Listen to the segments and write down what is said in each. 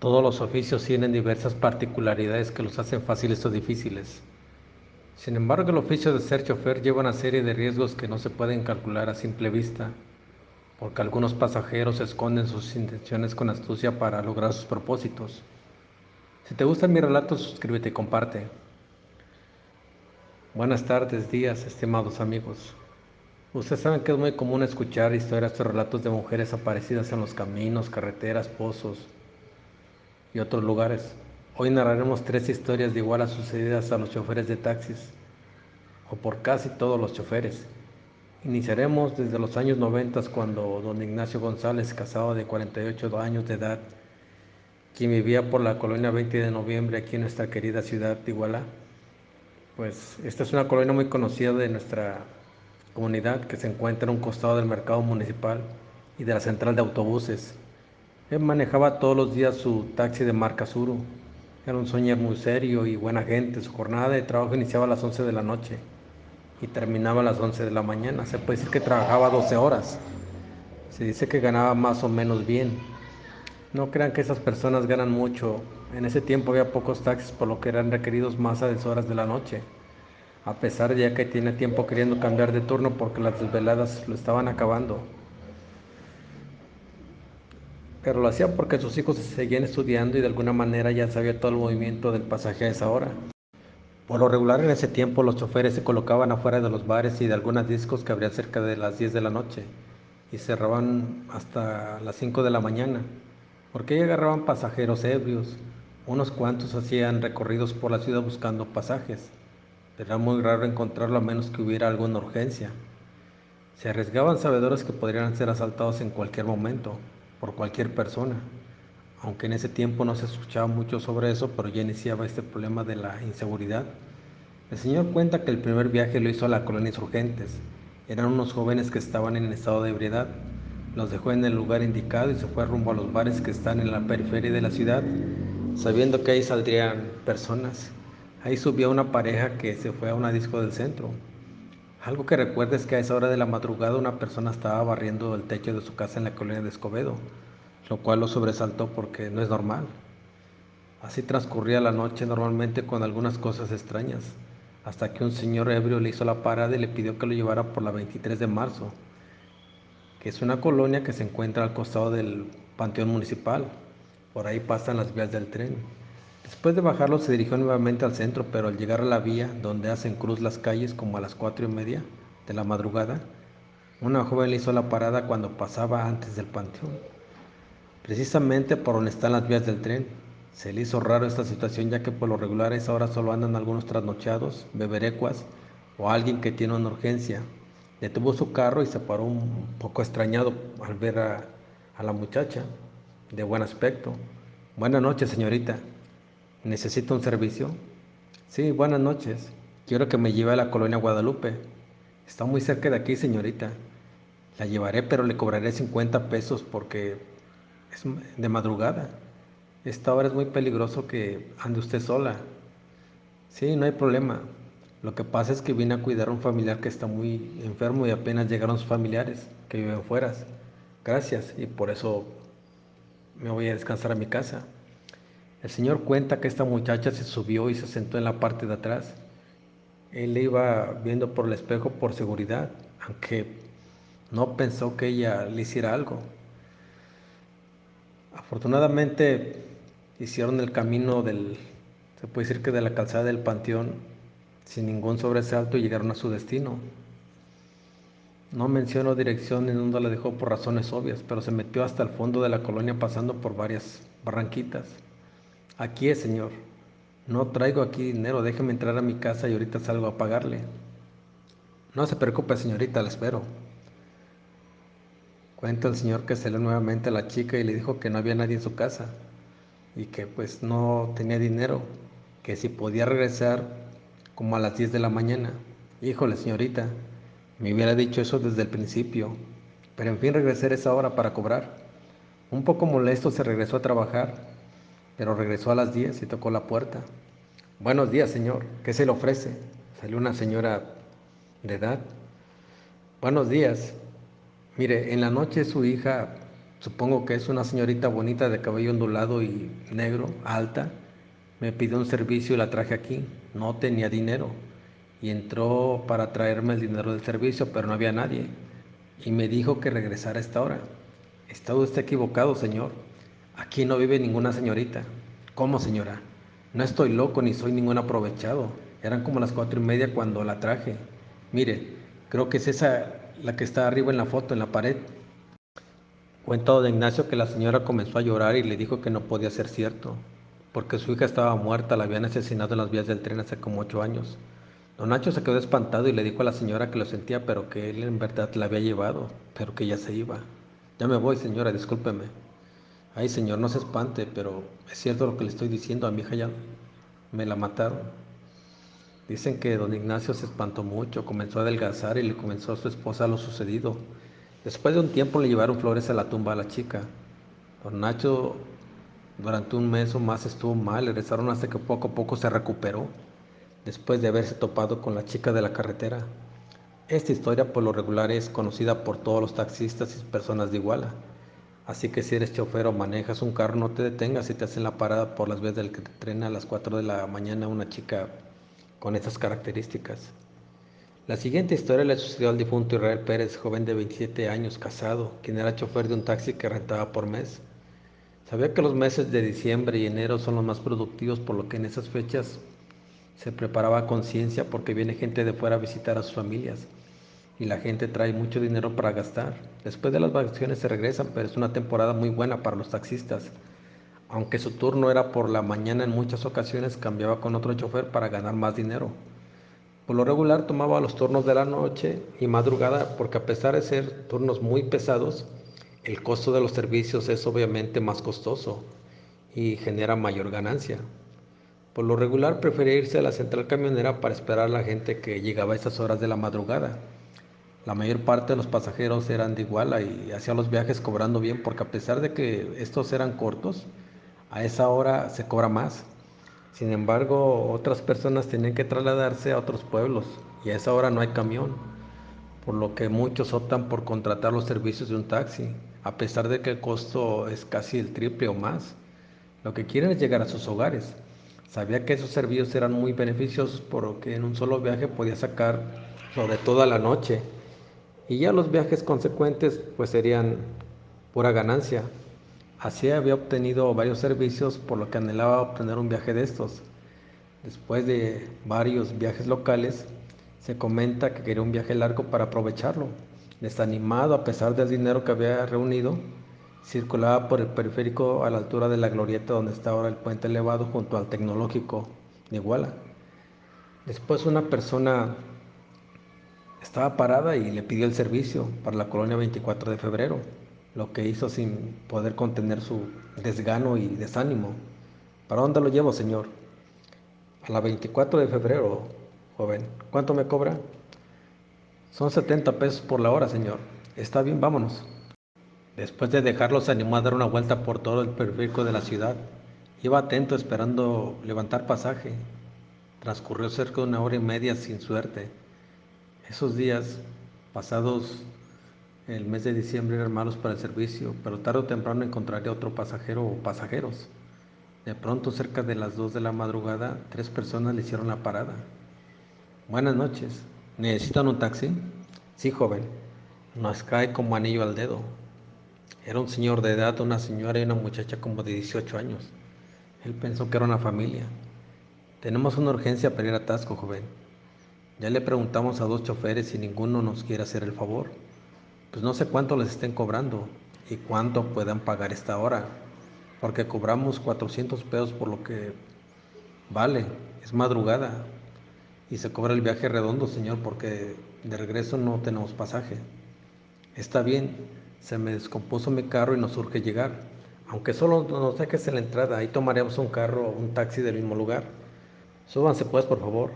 Todos los oficios tienen diversas particularidades que los hacen fáciles o difíciles. Sin embargo, el oficio de ser chofer lleva una serie de riesgos que no se pueden calcular a simple vista, porque algunos pasajeros esconden sus intenciones con astucia para lograr sus propósitos. Si te gustan mis relatos, suscríbete y comparte. Buenas tardes, días, estimados amigos. Ustedes saben que es muy común escuchar historias o relatos de mujeres aparecidas en los caminos, carreteras, pozos y otros lugares. Hoy narraremos tres historias de igualas sucedidas a los choferes de taxis, o por casi todos los choferes. Iniciaremos desde los años 90 cuando don Ignacio González, casado de 48 años de edad, quien vivía por la colonia 20 de noviembre aquí en nuestra querida ciudad de Iguala, pues esta es una colonia muy conocida de nuestra comunidad que se encuentra en un costado del mercado municipal y de la central de autobuses. Él manejaba todos los días su taxi de marca Suru. Era un señor muy serio y buena gente. Su jornada de trabajo iniciaba a las 11 de la noche y terminaba a las 11 de la mañana. Se puede decir que trabajaba 12 horas. Se dice que ganaba más o menos bien. No crean que esas personas ganan mucho. En ese tiempo había pocos taxis, por lo que eran requeridos más a deshoras de la noche. A pesar de ya que tenía tiempo queriendo cambiar de turno porque las desveladas lo estaban acabando. Pero lo hacía porque sus hijos seguían estudiando y de alguna manera ya sabía todo el movimiento del pasaje a esa hora. Por lo regular en ese tiempo los choferes se colocaban afuera de los bares y de algunos discos que abrían cerca de las 10 de la noche y cerraban hasta las 5 de la mañana, porque ahí agarraban pasajeros ebrios. Unos cuantos hacían recorridos por la ciudad buscando pasajes, pero era muy raro encontrarlo a menos que hubiera alguna urgencia. Se arriesgaban sabedores que podrían ser asaltados en cualquier momento, por cualquier persona. Aunque en ese tiempo no se escuchaba mucho sobre eso, pero ya iniciaba este problema de la inseguridad. El señor cuenta que el primer viaje lo hizo a la colonia Insurgentes. Eran unos jóvenes que estaban en estado de ebriedad. Los dejó en el lugar indicado y se fue rumbo a los bares que están en la periferia de la ciudad, sabiendo que ahí saldrían personas. Ahí subió una pareja que se fue a una disco del centro. Algo que recuerda es que a esa hora de la madrugada una persona estaba barriendo el techo de su casa en la colonia de Escobedo, lo cual lo sobresaltó porque no es normal. Así transcurría la noche normalmente con algunas cosas extrañas, hasta que un señor ebrio le hizo la parada y le pidió que lo llevara por la 23 de marzo, que es una colonia que se encuentra al costado del Panteón Municipal. Por ahí pasan las vías del tren. Después de bajarlo se dirigió nuevamente al centro, pero al llegar a la vía donde hacen cruz las calles como a las 4:30 de la madrugada, una joven le hizo la parada cuando pasaba antes del panteón, precisamente por donde están las vías del tren. Se le hizo raro esta situación ya que por lo regular a esa hora solo andan algunos trasnochados, beberecuas o alguien que tiene una urgencia. Detuvo su carro y se paró un poco extrañado al ver a la muchacha, de buen aspecto. Buenas noches, señorita. ¿Necesita un servicio? Sí, buenas noches. Quiero que me lleve a la colonia Guadalupe. Está muy cerca de aquí, señorita. La llevaré, pero le cobraré 50 pesos porque es de madrugada. Esta hora es muy peligroso que ande usted sola. Sí, no hay problema. Lo que pasa es que vine a cuidar a un familiar que está muy enfermo y apenas llegaron sus familiares que viven fuera. Gracias, y por eso me voy a descansar a mi casa. El señor cuenta que esta muchacha se subió y se sentó en la parte de atrás. Él le iba viendo por el espejo por seguridad, aunque no pensó que ella le hiciera algo. Afortunadamente hicieron el camino se puede decir que de la calzada del Panteón, sin ningún sobresalto y llegaron a su destino. No menciono dirección en donde la dejó por razones obvias, pero se metió hasta el fondo de la colonia pasando por varias barranquitas. Aquí es, señor. No traigo aquí dinero, déjeme entrar a mi casa y ahorita salgo a pagarle. No se preocupe, señorita, la espero. Cuenta el señor que salió nuevamente a la chica y le dijo que no había nadie en su casa y que pues no tenía dinero, que si podía regresar como a las 10 de la mañana. Híjole, señorita, me hubiera dicho eso desde el principio, pero en fin regresé a esa hora para cobrar. Un poco molesto se regresó a trabajar, pero regresó a las 10 y tocó la puerta. Buenos días, señor, ¿qué se le ofrece? Salió una señora de edad. Buenos días. Mire, en la noche su hija Supongo que es una señorita bonita de cabello ondulado y negro, alta. Me pidió un servicio y la traje aquí. No tenía dinero. Y entró para traerme el dinero del servicio, pero no había nadie. Y me dijo que regresara a esta hora. Está usted equivocado, señor. Aquí no vive ninguna señorita. ¿Cómo, señora? No estoy loco ni soy ningún aprovechado. Eran como las 4:30 cuando la traje. Mire, creo que es esa la que está arriba en la foto, en la pared. Cuenta don Ignacio que la señora comenzó a llorar y le dijo que no podía ser cierto, porque su hija estaba muerta, la habían asesinado en las vías del tren hace como 8 años. Don Nacho se quedó espantado y le dijo a la señora que lo sentía, pero que él en verdad la había llevado, pero que ya se iba. Ya me voy, señora, discúlpeme. Ay, señor, no se espante, pero es cierto lo que le estoy diciendo, a mi hija ya me la mataron. Dicen que don Ignacio se espantó mucho, comenzó a adelgazar y le comenzó a su esposa lo sucedido. Después de un tiempo le llevaron flores a la tumba a la chica. Don Nacho durante un mes o más estuvo mal, le rezaron hasta que poco a poco se recuperó, después de haberse topado con la chica de la carretera. Esta historia por lo regular es conocida por todos los taxistas y personas de Iguala. Así que si eres chofer o manejas un carro, no te detengas si te hacen la parada por las vías del tren a las 4 de la mañana una chica con estas características. La siguiente historia le sucedió al difunto Israel Pérez, joven de 27 años, casado, quien era chofer de un taxi que rentaba por mes. Sabía que los meses de diciembre y enero son los más productivos, por lo que en esas fechas se preparaba a conciencia porque viene gente de fuera a visitar a sus familias y la gente trae mucho dinero para gastar. Después de las vacaciones se regresan, pero es una temporada muy buena para los taxistas. Aunque su turno era por la mañana, en muchas ocasiones cambiaba con otro chofer para ganar más dinero. Por lo regular tomaba los turnos de la noche y madrugada porque a pesar de ser turnos muy pesados, el costo de los servicios es obviamente más costoso y genera mayor ganancia. Por lo regular prefería irse a la central camionera para esperar a la gente que llegaba a esas horas de la madrugada. La mayor parte de los pasajeros eran de Iguala y hacían los viajes cobrando bien porque a pesar de que estos eran cortos, a esa hora se cobra más. Sin embargo, otras personas tenían que trasladarse a otros pueblos y a esa hora no hay camión, por lo que muchos optan por contratar los servicios de un taxi, a pesar de que el costo es casi el triple o más. Lo que quieren es llegar a sus hogares. Sabía que esos servicios eran muy beneficiosos porque en un solo viaje podía sacar sobre todo a la noche y ya los viajes consecuentes pues serían pura ganancia. Así había obtenido varios servicios por lo que anhelaba obtener un viaje de estos. Después de varios viajes locales, se comenta que quería un viaje largo para aprovecharlo. Desanimado a pesar del dinero que había reunido, circulaba por el periférico a la altura de la glorieta donde está ahora el puente elevado junto al tecnológico de Iguala. Después una persona estaba parada y le pidió el servicio para la colonia 24 de febrero, lo que hizo sin poder contener su desgano y desánimo. ¿Para dónde lo llevo, señor? A la 24 de febrero, joven. ¿Cuánto me cobra? Son 70 pesos por la hora, señor. Está bien, vámonos. Después de dejarlo, se animó a dar una vuelta por todo el periférico de la ciudad. Iba atento esperando levantar pasaje. Transcurrió cerca de 1 hora y media sin suerte. Esos días, pasados el mes de diciembre, eran malos para el servicio, pero tarde o temprano encontraría otro pasajero o pasajeros. De pronto, cerca de las 2 de la madrugada, 3 personas le hicieron la parada. Buenas noches. ¿Necesitan un taxi? Sí, joven. Nos cae como anillo al dedo. Era un señor de edad, una señora y una muchacha como de 18 años. Él pensó que era una familia. Tenemos una urgencia para ir a Tasco, joven. Ya le preguntamos a 2 choferes y ninguno nos quiere hacer el favor. Pues no sé cuánto les estén cobrando y cuánto puedan pagar esta hora, porque cobramos 400 pesos por lo que vale. Es madrugada y se cobra el viaje redondo, señor, porque de regreso no tenemos pasaje. Está bien, se me descompuso mi carro y nos urge llegar. Aunque solo nos dejes en la entrada, ahí tomaremos un carro o un taxi del mismo lugar. Súbanse pues, por favor.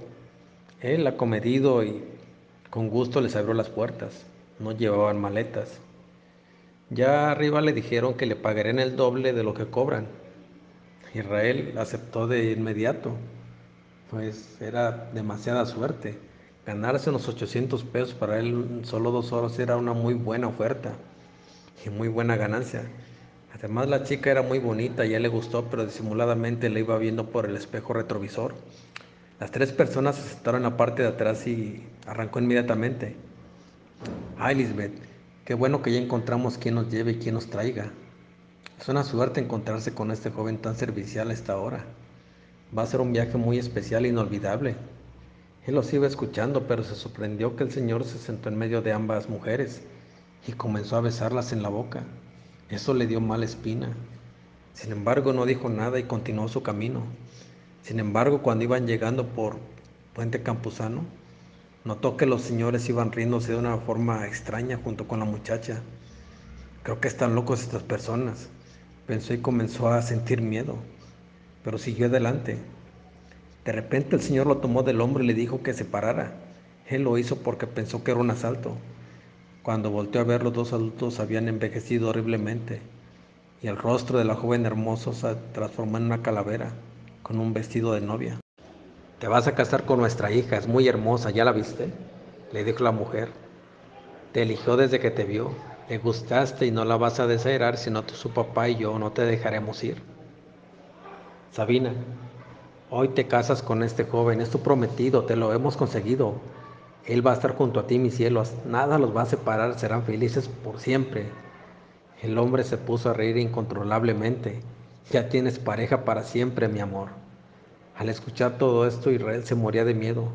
Él, acomedido y con gusto, les abrió las puertas. No llevaban maletas. Ya arriba le dijeron que le pagarían el doble de lo que cobran. Israel aceptó de inmediato, pues era demasiada suerte. Ganarse unos 800 pesos para él en solo 2 horas era una muy buena oferta y muy buena ganancia. Además, la chica era muy bonita y a él le gustó, pero disimuladamente la iba viendo por el espejo retrovisor. Las tres personas se sentaron en la parte de atrás y arrancó inmediatamente. Ay, Lisbeth, qué bueno que ya encontramos quién nos lleve y quién nos traiga. Es una suerte encontrarse con este joven tan servicial a esta hora. Va a ser un viaje muy especial e inolvidable. Él los iba escuchando, pero se sorprendió que el señor se sentó en medio de ambas mujeres y comenzó a besarlas en la boca. Eso le dio mala espina. Sin embargo, no dijo nada y continuó su camino. Sin embargo, cuando iban llegando por Puente Campuzano, notó que los señores iban riéndose de una forma extraña junto con la muchacha. Creo que están locos estas personas, pensó y comenzó a sentir miedo, pero siguió adelante. De repente el señor lo tomó del hombro y le dijo que se parara. Él lo hizo porque pensó que era un asalto. Cuando volteó a ver, los dos adultos habían envejecido horriblemente y el rostro de la joven hermosa se transformó en una calavera con un vestido de novia. Te vas a casar con nuestra hija, es muy hermosa, ¿ya la viste?, le dijo la mujer. Te eligió desde que te vio, le gustaste y no la vas a desheredar, sino su papá y yo no te dejaremos ir. Sabina, hoy te casas con este joven, es tu prometido, te lo hemos conseguido. Él va a estar junto a ti, mis cielos, nada los va a separar, serán felices por siempre. El hombre se puso a reír incontrolablemente. Ya tienes pareja para siempre, mi amor. Al escuchar todo esto, Israel se moría de miedo.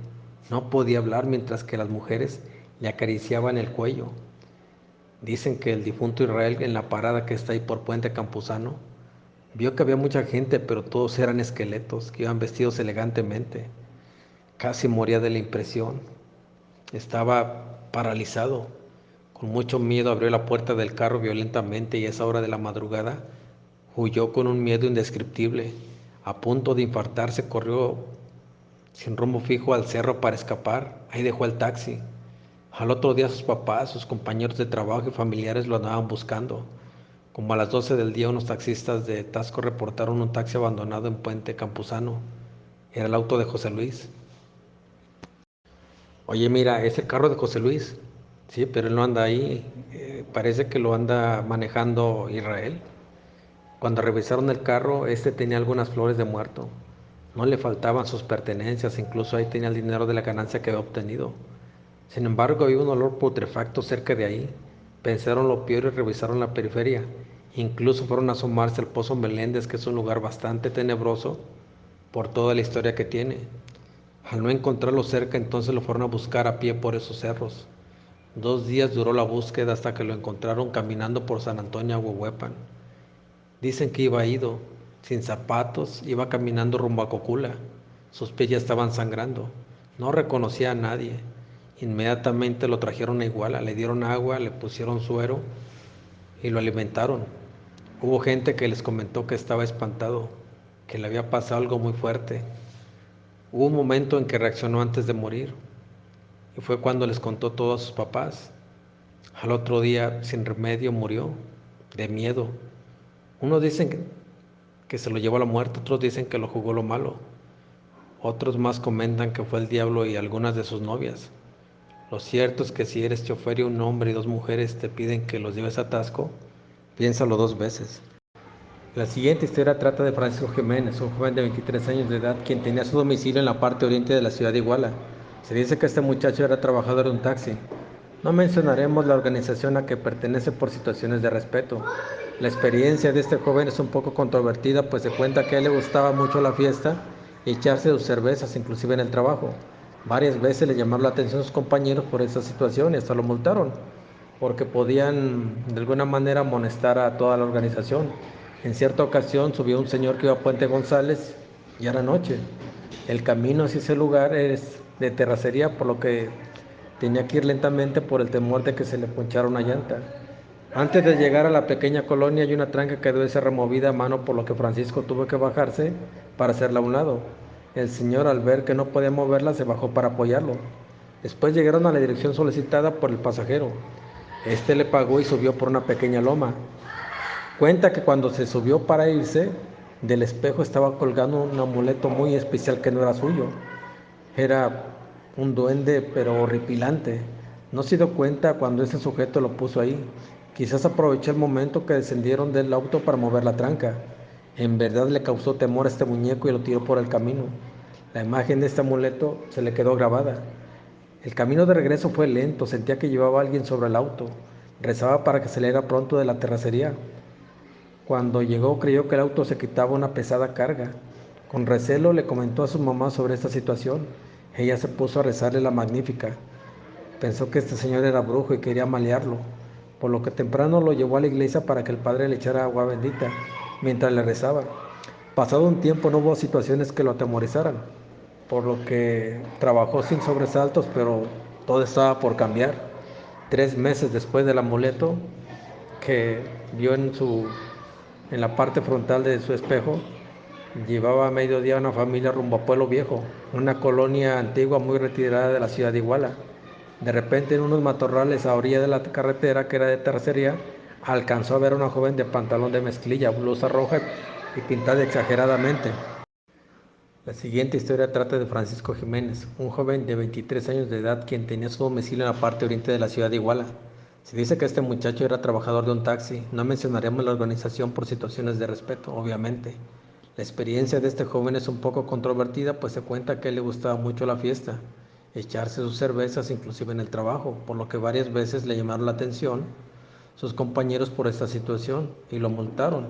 No podía hablar mientras que las mujeres le acariciaban el cuello. Dicen que el difunto Israel, en la parada que está ahí por Puente Campuzano, vio que había mucha gente, pero todos eran esqueletos, que iban vestidos elegantemente. Casi moría de la impresión. Estaba paralizado. Con mucho miedo abrió la puerta del carro violentamente y a esa hora de la madrugada huyó con un miedo indescriptible. A punto de infartarse, corrió sin rumbo fijo al cerro para escapar. Ahí dejó el taxi. Al otro día sus papás, sus compañeros de trabajo y familiares lo andaban buscando. Como a las 12 del día, unos taxistas de Tasco reportaron un taxi abandonado en Puente Campuzano. Era el auto de José Luis. Oye, mira, es el carro de José Luis. Sí, pero él no anda ahí. Parece que lo anda manejando Israel. Cuando revisaron el carro, este tenía algunas flores de muerto. No le faltaban sus pertenencias, incluso ahí tenía el dinero de la ganancia que había obtenido. Sin embargo, había un olor putrefacto cerca de ahí. Pensaron lo peor y revisaron la periferia. Incluso fueron a asomarse al Pozo Meléndez, que es un lugar bastante tenebroso por toda la historia que tiene. Al no encontrarlo cerca, entonces lo fueron a buscar a pie por esos cerros. 2 días duró la búsqueda hasta que lo encontraron caminando por San Antonio Ahuehuepan. Dicen que iba ido, sin zapatos, iba caminando rumbo a Cocula. Sus pies ya estaban sangrando. No reconocía a nadie. Inmediatamente lo trajeron a Iguala, le dieron agua, le pusieron suero y lo alimentaron. Hubo gente que les comentó que estaba espantado, que le había pasado algo muy fuerte. Hubo un momento en que reaccionó antes de morir y fue cuando les contó todo a sus papás. Al otro día, sin remedio, murió de miedo. Unos dicen que se lo llevó a la muerte, otros dicen que lo jugó lo malo. Otros más comentan que fue el diablo y algunas de sus novias. Lo cierto es que si eres chofer y un hombre y dos mujeres te piden que los lleves a Tasco, piénsalo 2 veces. La siguiente historia trata de Francisco Jiménez, un joven de 23 años de edad quien tenía su domicilio en la parte oriente de la ciudad de Iguala. Se dice que este muchacho era trabajador de un taxi. No mencionaremos la organización a que pertenece por situaciones de respeto. La experiencia de este joven es un poco controvertida, pues se cuenta que a él le gustaba mucho la fiesta y echarse sus cervezas, inclusive en el trabajo. Varias veces le llamaron la atención a sus compañeros por esa situación y hasta lo multaron, porque podían de alguna manera amonestar a toda la organización. En cierta ocasión subió un señor que iba a Puente González y era noche. El camino hacia ese lugar es de terracería, por lo que tenía que ir lentamente por el temor de que se le ponchara una llanta. Antes de llegar a la pequeña colonia hay una tranca que debe ser removida a mano, por lo que Francisco tuvo que bajarse para hacerla a un lado. El señor, al ver que no podía moverla, se bajó para apoyarlo. Después llegaron a la dirección solicitada por el pasajero. Este le pagó y subió por una pequeña loma. Cuenta que cuando se subió para irse, del espejo estaba colgando un amuleto muy especial que no era suyo. Era un duende, pero horripilante. No se dio cuenta cuando ese sujeto lo puso ahí. Quizás aproveché el momento que descendieron del auto para mover la tranca. En verdad le causó temor a este muñeco y lo tiró por el camino. La imagen de este amuleto se le quedó grabada. El camino de regreso fue lento, sentía que llevaba a alguien sobre el auto. Rezaba para que saliera pronto de la terracería. Cuando llegó creyó que el auto se quitaba una pesada carga. Con recelo le comentó a su mamá sobre esta situación. Ella se puso a rezarle la Magnífica. Pensó que este señor era brujo y quería malearlo, por lo que temprano lo llevó a la iglesia para que el padre le echara agua bendita mientras le rezaba. Pasado un tiempo no hubo situaciones que lo atemorizaran, por lo que trabajó sin sobresaltos, pero todo estaba por cambiar. 3 meses después del amuleto que vio en la parte frontal de su espejo, llevaba a mediodía una familia rumbo a Pueblo Viejo, una colonia antigua muy retirada de la ciudad de Iguala. De repente, en unos matorrales a orilla de la carretera, que era de terracería, alcanzó a ver a una joven de pantalón de mezclilla, blusa roja y pintada exageradamente. La siguiente historia trata de Francisco Jiménez, un joven de 23 años de edad quien tenía su domicilio en la parte oriente de la ciudad de Iguala. Se dice que este muchacho era trabajador de un taxi. No mencionaremos la organización por situaciones de respeto, obviamente. La experiencia de este joven es un poco controvertida, pues se cuenta que a él le gustaba mucho la fiesta, echarse sus cervezas inclusive en el trabajo, por lo que varias veces le llamaron la atención sus compañeros por esta situación y lo multaron,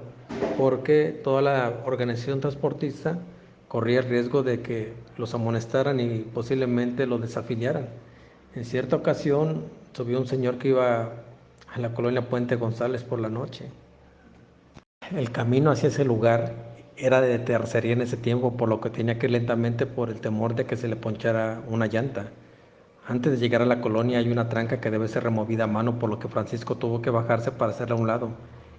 porque toda la organización transportista corría el riesgo de que los amonestaran y posiblemente los desafiliaran. En cierta ocasión subió un señor que iba a la colonia Puente González por la noche. El camino hacia ese lugar era de tercería en ese tiempo, por lo que tenía que ir lentamente por el temor de que se le ponchara una llanta. Antes de llegar a la colonia hay una tranca que debe ser removida a mano, por lo que Francisco tuvo que bajarse para hacerla a un lado.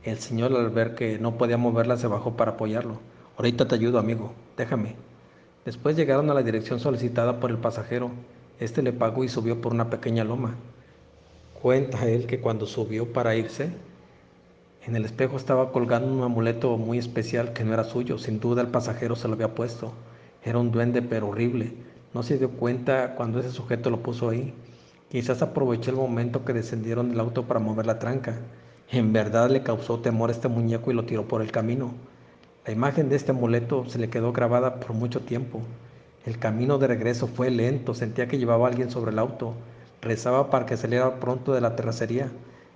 El señor, al ver que no podía moverla, se bajó para apoyarlo. Ahorita te ayudo, amigo, déjame. Después llegaron a la dirección solicitada por el pasajero. Este le pagó y subió por una pequeña loma. Cuenta él que cuando subió para irse, en el espejo estaba colgando un amuleto muy especial que no era suyo. Sin duda el pasajero se lo había puesto. Era un duende pero horrible. No se dio cuenta cuando ese sujeto lo puso ahí. Quizás aprovechó el momento que descendieron del auto para mover la tranca. En verdad le causó temor a este muñeco y lo tiró por el camino. La imagen de este amuleto se le quedó grabada por mucho tiempo. El camino de regreso fue lento, sentía que llevaba a alguien sobre el auto. Rezaba para que saliera pronto de la terracería.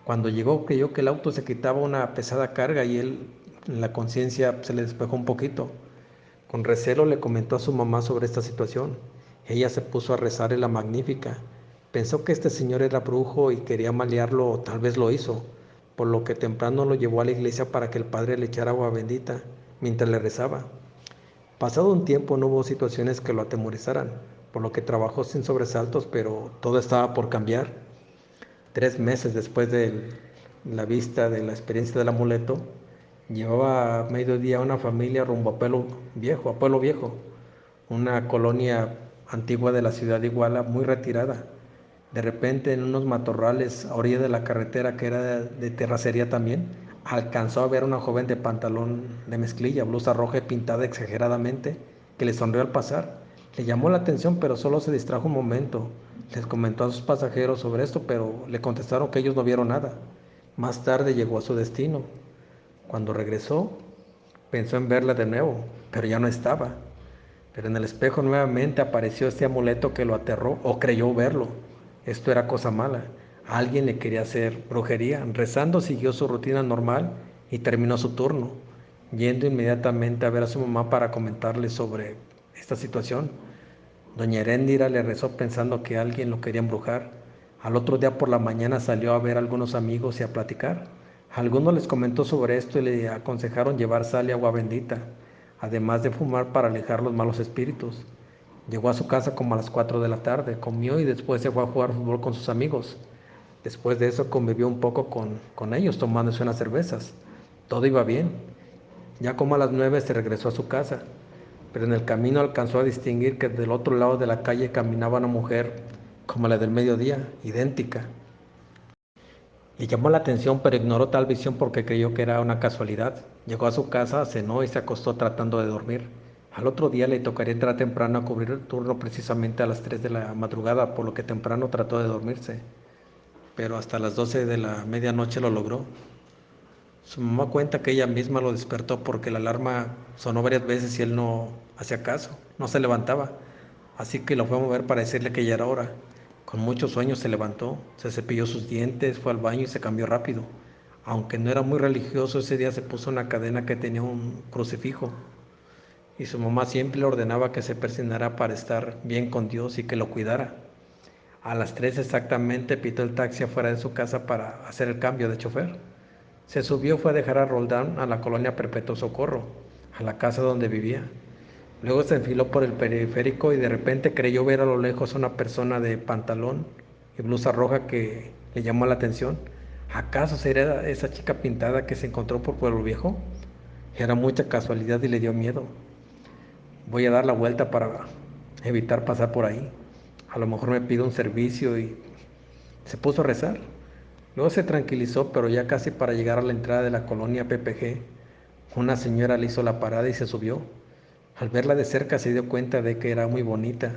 Cuando llegó creyó que el auto se quitaba una pesada carga y él, en la conciencia, se le despejó un poquito. Con recelo le comentó a su mamá sobre esta situación. Ella se puso a rezarle la Magnífica. Pensó que este señor era brujo y quería malearlo, o tal vez lo hizo, por lo que temprano lo llevó a la iglesia para que el padre le echara agua bendita mientras le rezaba. Pasado un tiempo no hubo situaciones que lo atemorizaran, por lo que trabajó sin sobresaltos, pero todo estaba por cambiar. 3 meses después de la vista de la experiencia del amuleto, llevaba a mediodía una familia rumbo a Pueblo Viejo, una colonia antigua de la ciudad de Iguala, muy retirada. De repente, en unos matorrales a orilla de la carretera, que era de terracería también, alcanzó a ver a una joven de pantalón de mezclilla, blusa roja y pintada exageradamente, que le sonrió al pasar. Le llamó la atención, pero solo se distrajo un momento. Les comentó a sus pasajeros sobre esto, pero le contestaron que ellos no vieron nada. Más tarde llegó a su destino. Cuando regresó, pensó en verla de nuevo, pero ya no estaba. Pero en el espejo nuevamente apareció este amuleto que lo aterró o creyó verlo. Esto era cosa mala. Alguien le quería hacer brujería. Rezando siguió su rutina normal y terminó su turno, yendo inmediatamente a ver a su mamá para comentarle sobre esta situación. Doña Heréndira le rezó pensando que alguien lo quería embrujar. Al otro día por la mañana salió a ver a algunos amigos y a platicar. Algunos les comentó sobre esto y le aconsejaron llevar sal y agua bendita, además de fumar para alejar los malos espíritus. Llegó a su casa como a las 4 de la tarde, comió y después se fue a jugar fútbol con sus amigos. Después de eso convivió un poco con ellos, tomándose unas cervezas. Todo iba bien. Ya como a las 9 se regresó a su casa, pero en el camino alcanzó a distinguir que del otro lado de la calle caminaba una mujer como la del mediodía, idéntica. Le llamó la atención, pero ignoró tal visión porque creyó que era una casualidad. Llegó a su casa, cenó y se acostó tratando de dormir. Al otro día le tocaría entrar temprano a cubrir el turno precisamente a las 3 de la madrugada, por lo que temprano trató de dormirse. pero hasta las 12 de la medianoche lo logró. Su mamá cuenta que ella misma lo despertó porque la alarma sonó varias veces y él no hacía caso, no se levantaba. Así que lo fue a mover para decirle que ya era hora. Con muchos sueños se levantó, se cepilló sus dientes, fue al baño y se cambió rápido. Aunque no era muy religioso, ese día se puso una cadena que tenía un crucifijo y su mamá siempre le ordenaba que se persignara para estar bien con Dios y que lo cuidara. A las 3 exactamente pitó el taxi afuera de su casa para hacer el cambio de chofer. Se subió, fue a dejar a Roldán a la colonia Perpetuo Socorro, a la casa donde vivía. Luego se enfiló por el periférico y de repente creyó ver a lo lejos a una persona de pantalón y blusa roja que le llamó la atención. ¿Acaso sería esa chica pintada que se encontró por Pueblo Viejo? Era mucha casualidad y le dio miedo. Voy a dar la vuelta para evitar pasar por ahí. A lo mejor me pide un servicio y se puso a rezar. Luego se tranquilizó, pero ya casi para llegar a la entrada de la colonia PPG, una señora le hizo la parada y se subió. Al verla de cerca se dio cuenta de que era muy bonita.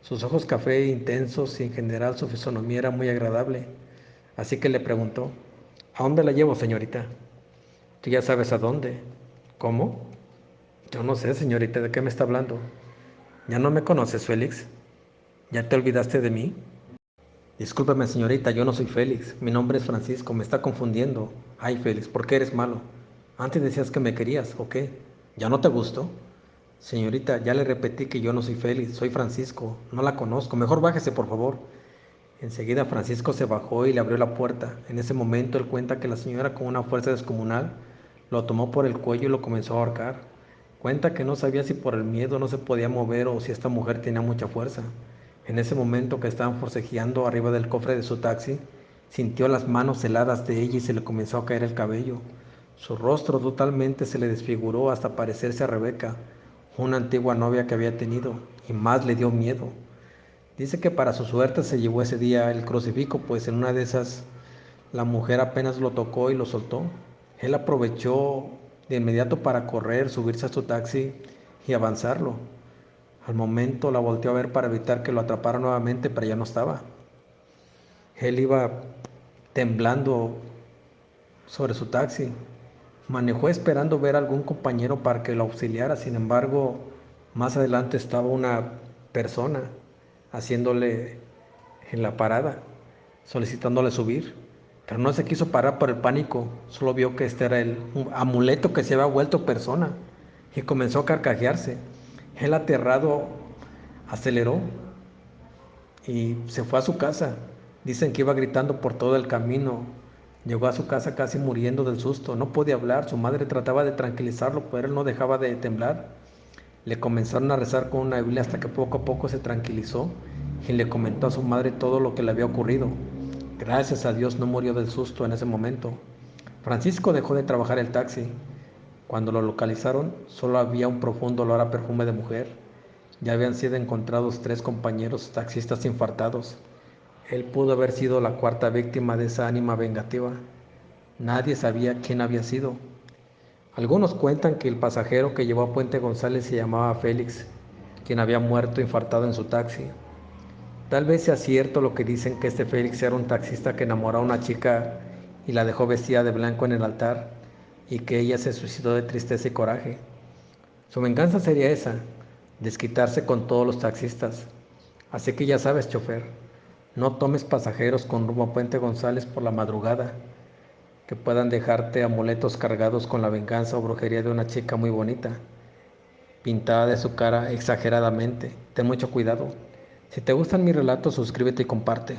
Sus ojos café intensos y en general su fisonomía era muy agradable. Así que le preguntó, ¿a dónde la llevo, señorita? Tú ya sabes a dónde. ¿Cómo? Yo no sé, señorita, ¿de qué me está hablando? ¿Ya no me conoces, Félix? ¿Ya te olvidaste de mí? Discúlpeme, señorita, yo no soy Félix. Mi nombre es Francisco, me está confundiendo. Ay, Félix, ¿por qué eres malo? Antes decías que me querías, ¿o qué? ¿Ya no te gustó? Señorita, ya le repetí que yo no soy Félix, soy Francisco. No la conozco. Mejor bájese, por favor. Enseguida Francisco se bajó y le abrió la puerta. En ese momento él cuenta que la señora con una fuerza descomunal lo tomó por el cuello y lo comenzó a ahorcar. Cuenta que no sabía si por el miedo no se podía mover o si esta mujer tenía mucha fuerza. En ese momento que estaban forcejeando arriba del cofre de su taxi, sintió las manos heladas de ella y se le comenzó a caer el cabello. Su rostro totalmente se le desfiguró hasta parecerse a Rebeca, una antigua novia que había tenido, y más le dio miedo. Dice que para su suerte se llevó ese día el crucifijo, pues en una de esas la mujer apenas lo tocó y lo soltó. Él aprovechó de inmediato para correr, subirse a su taxi y avanzarlo. Al momento la volteó a ver para evitar que lo atrapara nuevamente, pero ya no estaba. Él iba temblando sobre su taxi. Manejó esperando ver a algún compañero para que lo auxiliara. Sin embargo, más adelante estaba una persona haciéndole en la parada, solicitándole subir. Pero no se quiso parar por el pánico. Solo vio que este era el un amuleto que se había vuelto persona y comenzó a carcajearse. Él aterrado aceleró y se fue a su casa. Dicen que iba gritando por todo el camino. Llegó a su casa casi muriendo del susto. No podía hablar. Su madre trataba de tranquilizarlo, pero él no dejaba de temblar. Le comenzaron a rezar con una Biblia hasta que poco a poco se tranquilizó y le comentó a su madre todo lo que le había ocurrido. Gracias a Dios no murió del susto en ese momento. Francisco dejó de trabajar el taxi. Cuando lo localizaron, solo había un profundo olor a perfume de mujer. Ya habían sido encontrados 3 compañeros taxistas infartados. Él pudo haber sido la cuarta víctima de esa ánima vengativa. Nadie sabía quién había sido. Algunos cuentan que el pasajero que llevó a Puente González se llamaba Félix, quien había muerto infartado en su taxi. Tal vez sea cierto lo que dicen que este Félix era un taxista que enamoró a una chica y la dejó vestida de blanco en el altar y que ella se suicidó de tristeza y coraje. Su venganza sería esa, desquitarse con todos los taxistas. Así que ya sabes, chofer, no tomes pasajeros con rumbo a Puente González por la madrugada, que puedan dejarte amuletos cargados con la venganza o brujería de una chica muy bonita, pintada de su cara exageradamente. Ten mucho cuidado. Si te gustan mis relatos, suscríbete y comparte.